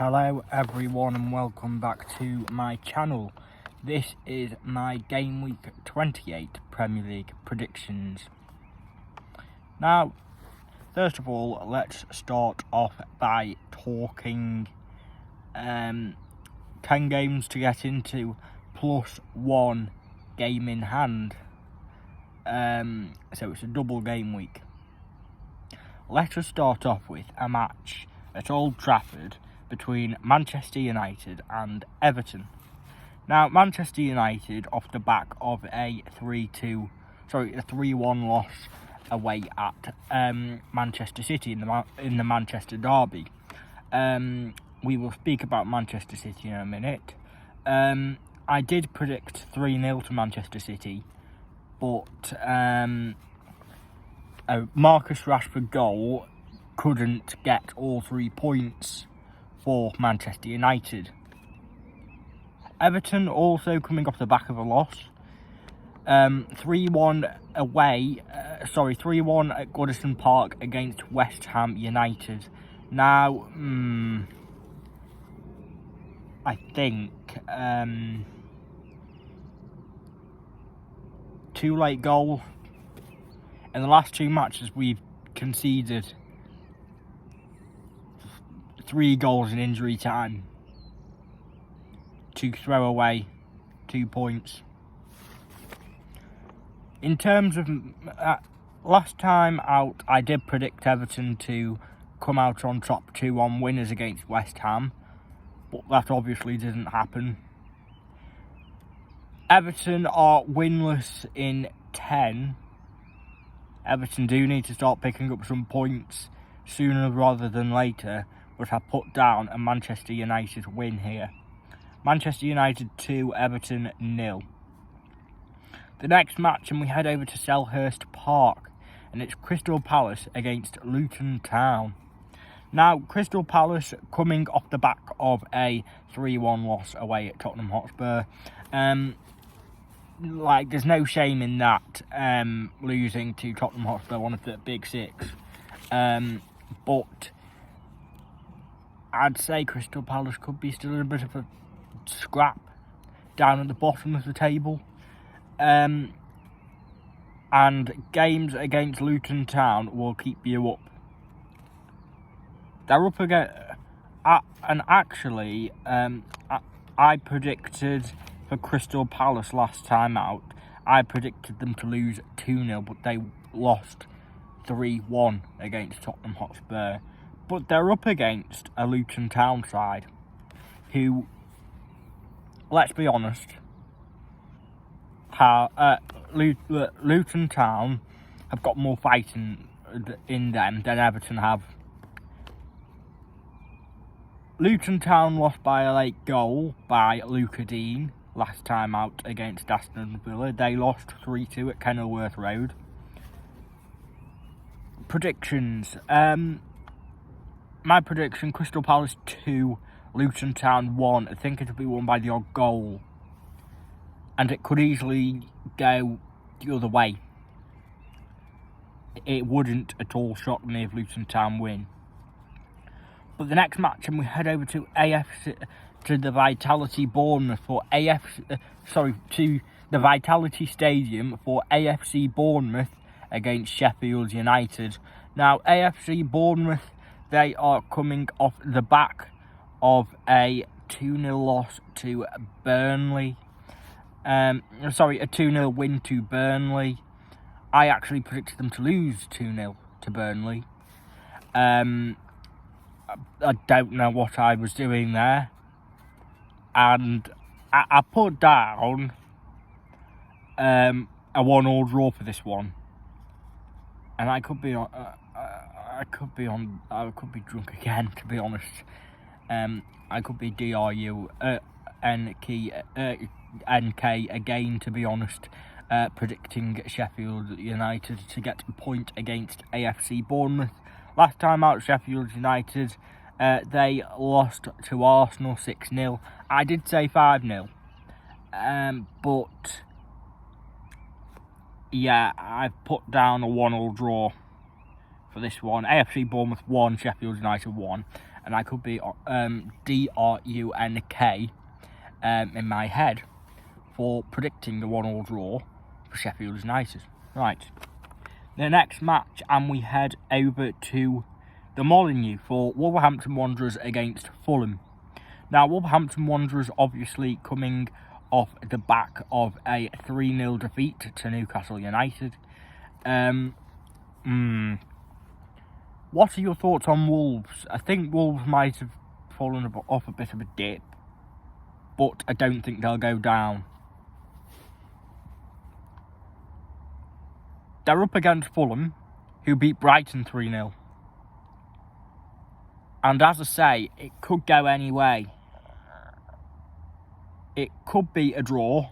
Hello everyone and welcome back to my channel. This is my Game Week 28 Premier League predictions. Now, first of all, let's start off by talking 10 games to get into plus one game in hand. So it's a double game week. Let us start off with a match at Old Trafford between Manchester United and Everton. Now, Manchester United, off the back of a 3-1 loss away at Manchester City in the Manchester derby. We will speak about Manchester City in a minute. I did predict 3-0 to Manchester City, but a Marcus Rashford goal couldn't get all 3 points for Manchester United. Everton also coming off the back of a loss. 3-1 at Goodison Park against West Ham United. Now, I think too late goal. In the last 2 matches, we've conceded 3 goals in injury time to throw away 2 points. In terms of last time out, I did predict Everton to come out on top 2-1 winners against West Ham, but that obviously didn't happen. Everton are winless in 10. Everton do need to start picking up some points sooner rather than later, but have put down a Manchester United win here. Manchester United 2, Everton 0. The next match, and we head over to Selhurst Park, and it's Crystal Palace against Luton Town. Now, Crystal Palace coming off the back of a 3-1 loss away at Tottenham Hotspur. There's no shame in that, losing to Tottenham Hotspur, one of the big six. But I'd say Crystal Palace could be still in a bit of a scrap down at the bottom of the table. And games against Luton Town will keep you up. They're up against... and actually, I predicted for Crystal Palace last time out, I predicted them to lose 2-0, but they lost 3-1 against Tottenham Hotspur. But they're up against a Luton Town side who, let's be honest, Luton Town have got more fight in them than Everton have. Luton Town lost by a late goal by Luca Dean last time out against Aston Villa. They lost 3-2 at Kenilworth Road. Predictions. My prediction, Crystal Palace 2, Luton Town 1. I think it'll be won by the odd goal. And it could easily go the other way. It wouldn't at all shock me if Luton Town win. But the next match, and we head over to the Vitality Bournemouth for to the Vitality Stadium for AFC Bournemouth against Sheffield United. Now, AFC Bournemouth, they are coming off the back of a 2-0 loss to Burnley. A 2-0 win to Burnley. I actually predicted them to lose 2-0 to Burnley. I don't know what I was doing there. And I put down a 1-1 draw for this one. And I could be drunk again, to be honest. I could be NK again, to be honest, predicting Sheffield United to get a point against AFC Bournemouth. Last time out, Sheffield United, they lost to Arsenal 6-0. I did say 5-0, but yeah, I've put down a 1-1 draw for this one. AFC Bournemouth 1, Sheffield United 1. and I could be DRUNK in my head for predicting the 1-1 draw for Sheffield United. Right, the next match, and we head over to the Molineux for Wolverhampton Wanderers against Fulham. Now, Wolverhampton Wanderers obviously coming off the back of a 3-0 defeat to Newcastle United. What are your thoughts on Wolves? I think Wolves might have fallen off a bit of a dip, but I don't think they'll go down. They're up against Fulham, who beat Brighton 3-0. And as I say, it could go any way. It could be a draw,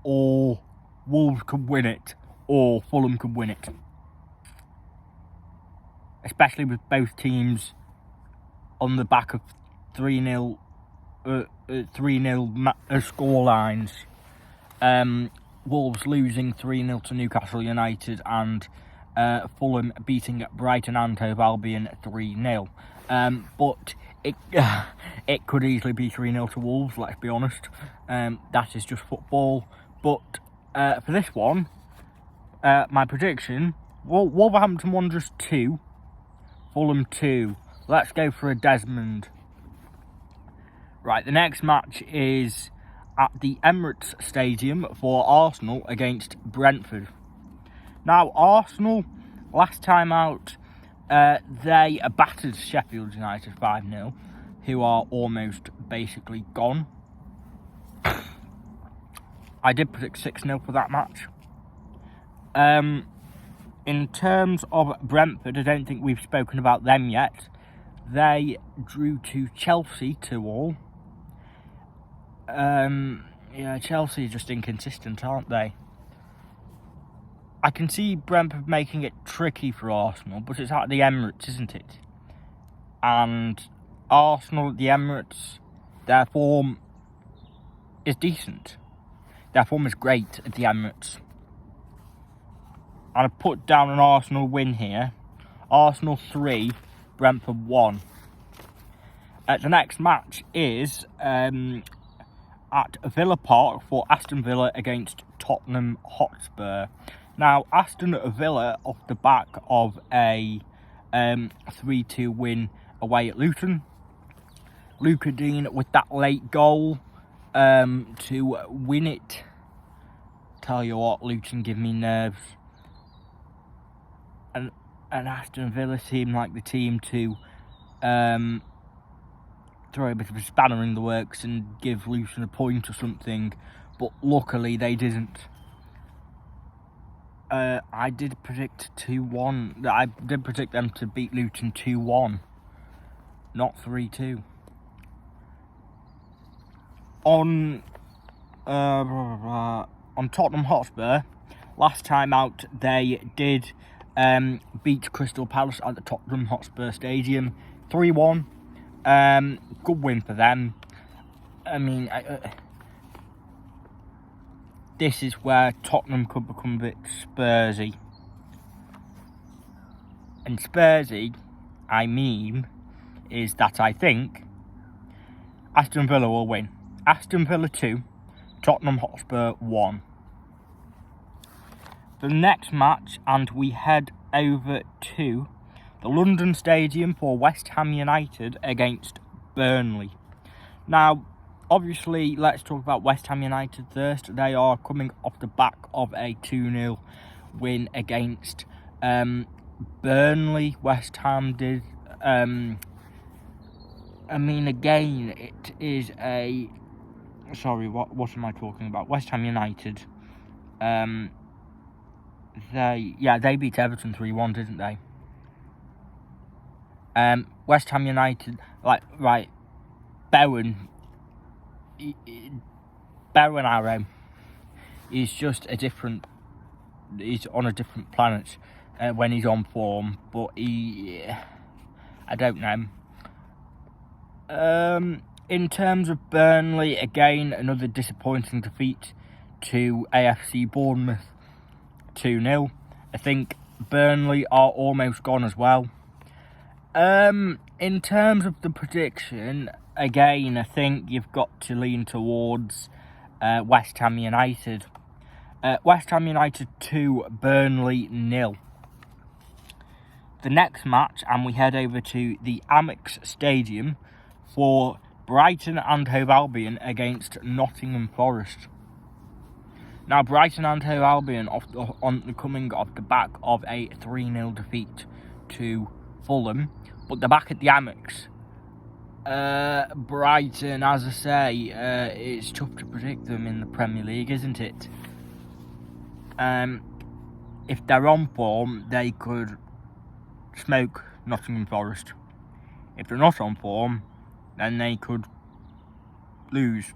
or Wolves could win it, or Fulham could win it. Especially with both teams on the back of 3-0 score lines. Wolves losing 3-0 to Newcastle United, and Fulham beating Brighton and Hove Albion 3-0. But it could easily be 3-0 to Wolves, let's be honest. That is just football. But for this one, my prediction, Wolverhampton Wanderers 2, Fulham 2. Let's go for a Desmond. Right, the next match is at the Emirates Stadium for Arsenal against Brentford. Now, Arsenal, last time out, they battered Sheffield United 5-0, who are almost basically gone. I did predict 6-0 for that match. In terms of Brentford, I don't think we've spoken about them yet. They drew to Chelsea 2-2. Chelsea are just inconsistent, aren't they? I can see Brentford making it tricky for Arsenal, but it's at the Emirates, isn't it? And Arsenal at the Emirates, their form is decent. Their form is great at the Emirates. And I've put down an Arsenal win here. Arsenal 3, Brentford 1. The next match is at Villa Park for Aston Villa against Tottenham Hotspur. Now, Aston Villa, off the back of a 3-2 win away at Luton. Luca Dean with that late goal to win it. Tell you what, Luton give me nerves. And Aston Villa seem like the team to throw a bit of a spanner in the works and give Luton a point or something, but luckily they didn't. I did predict 2-1. I did predict them to beat Luton 2-1, not 3-2. On Tottenham Hotspur, last time out they did beat Crystal Palace at the Tottenham Hotspur Stadium 3-1. Good win for them. I mean, this is where Tottenham could become a bit Spursy. And Spursy, I mean, is that I think Aston Villa will win. Aston Villa 2, Tottenham Hotspur 1. The next match, and we head over to the London Stadium for West Ham United against Burnley. Now, obviously, let's talk about West Ham United first. They are coming off the back of a 2-0 win against Burnley. West Ham did. I mean, again, it is a. Sorry, what am I talking about? West Ham United. They beat Everton 3-1, didn't they? West Ham United, Bowen Arrow is just he's on a different planet when he's on form, but I don't know. In terms of Burnley, again, another disappointing defeat to AFC Bournemouth 2-0. I think Burnley are almost gone as well. In terms of the prediction, again, I think you've got to lean towards West Ham United. West Ham United 2, Burnley 0. The next match, and we head over to the Amex Stadium for Brighton and Hove Albion against Nottingham Forest. Now, Brighton and Hove Albion coming off the back of a 3-0 defeat to Fulham, but they're back at the Amex. Brighton, as I say, it's tough to predict them in the Premier League, isn't it? If they're on form, they could smoke Nottingham Forest. If they're not on form, then they could lose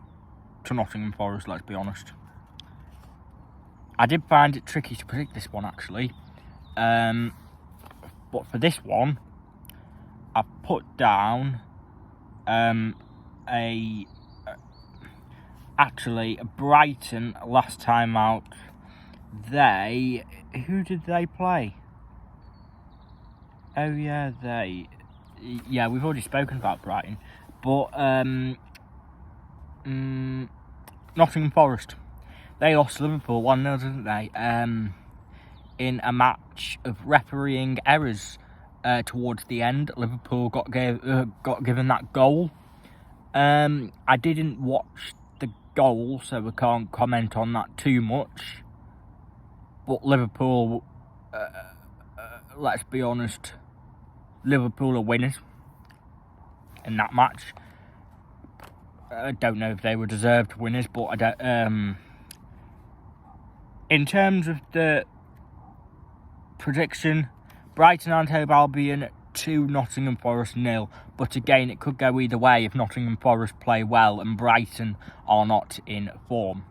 to Nottingham Forest, let's be honest. I did find it tricky to predict this one, actually. But for this one, I've put down actually Brighton last time out. Who did they play? Oh yeah, we've already spoken about Brighton, but Nottingham Forest, they lost Liverpool 1-0, didn't they? In a match of refereeing errors towards the end. Liverpool got given that goal. I didn't watch the goal, so we can't comment on that too much. But Liverpool, let's be honest, Liverpool are winners in that match. I don't know if they were deserved winners, but I don't. In terms of the prediction, Brighton and Hove Albion 2, Nottingham Forest 0. But again, it could go either way if Nottingham Forest play well and Brighton are not in form.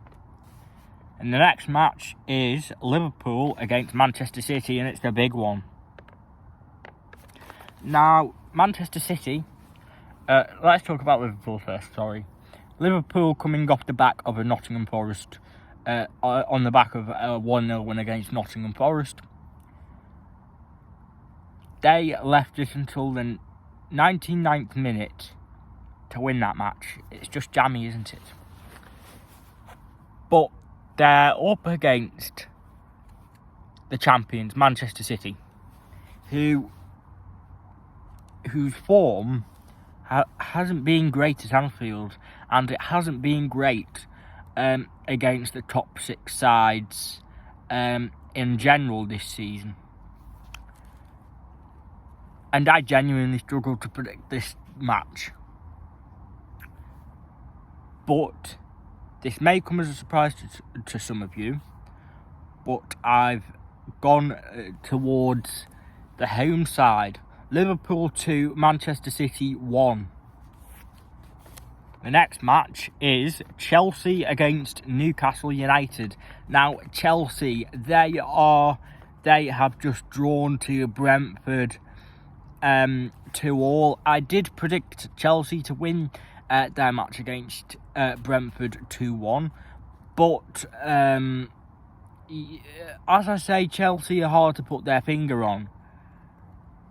And the next match is Liverpool against Manchester City, and it's the big one. Now, Manchester City, let's talk about Liverpool first, sorry. Liverpool coming off the back of a Nottingham Forest, on the back of a 1-0 win against Nottingham Forest. They left it until the 99th minute to win that match. It's just jammy, isn't it? But they're up against the champions, Manchester City, whose form hasn't been great at Anfield, and it hasn't been great against the top 6 sides in general this season. And I genuinely struggle to predict this match. But this may come as a surprise to some of you, but I've gone towards the home side. Liverpool 2, Manchester City 1. The next match is Chelsea against Newcastle United. Now, Chelsea, they have just drawn to Brentford 2-2. I did predict Chelsea to win their match against Brentford 2-1. But, as I say, Chelsea are hard to put their finger on.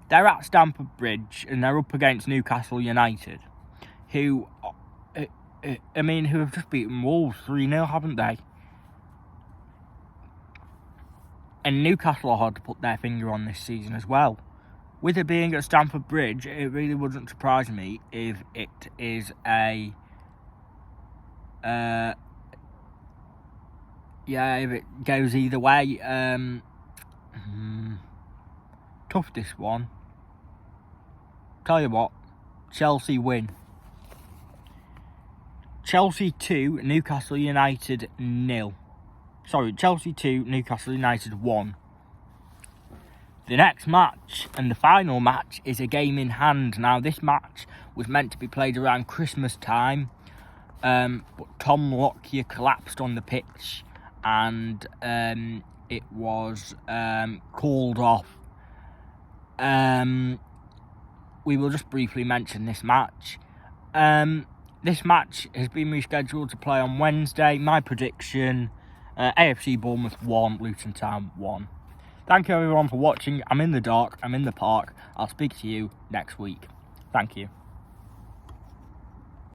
They're at Stamford Bridge and they're up against Newcastle United, who have just beaten Wolves 3-0, haven't they? And Newcastle are hard to put their finger on this season as well. With it being at Stamford Bridge, it really wouldn't surprise me if it is if it goes either way. Tough, this one. Tell you what, Chelsea win. Chelsea 2, Newcastle United 0. Sorry, Chelsea 2, Newcastle United 1. The next match, and the final match, is a game in hand. Now, this match was meant to be played around Christmas time, but Tom Lockyer collapsed on the pitch, and it was called off. We will just briefly mention this match. This match has been rescheduled to play on Wednesday. My prediction, AFC Bournemouth 1, Luton Town 1. Thank you everyone for watching. I'm in the dark, I'm in the park. I'll speak to you next week. Thank you.